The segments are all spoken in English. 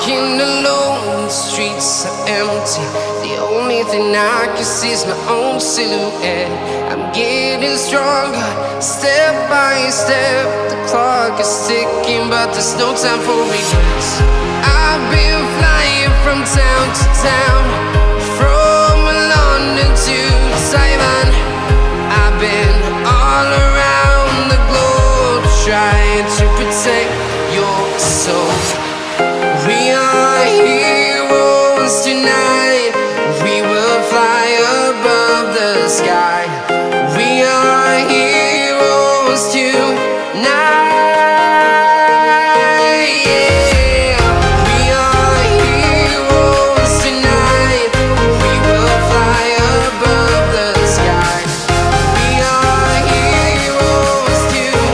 Walking alone, the streets are empty. The only thing I can see is my own silhouette. I'm getting stronger, step by step. The clock is ticking, but there's no time for regrets. I've been flying from town to town, from London to Taiwan. I've been all around the globe, trying to protect your soul. We are heroes tonight. We will fly above the sky. We are heroes tonight. Yeah. We are heroes tonight. We will fly above the sky. We are heroes tonight.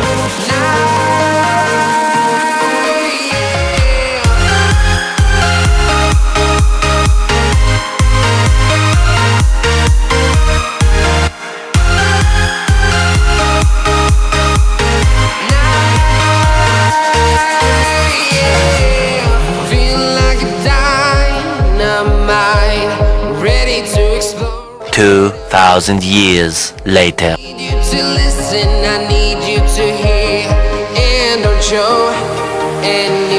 Feel like a dynamite, ready to explode. 2,000 years later. I need you to listen, I need you to hear, and don't show any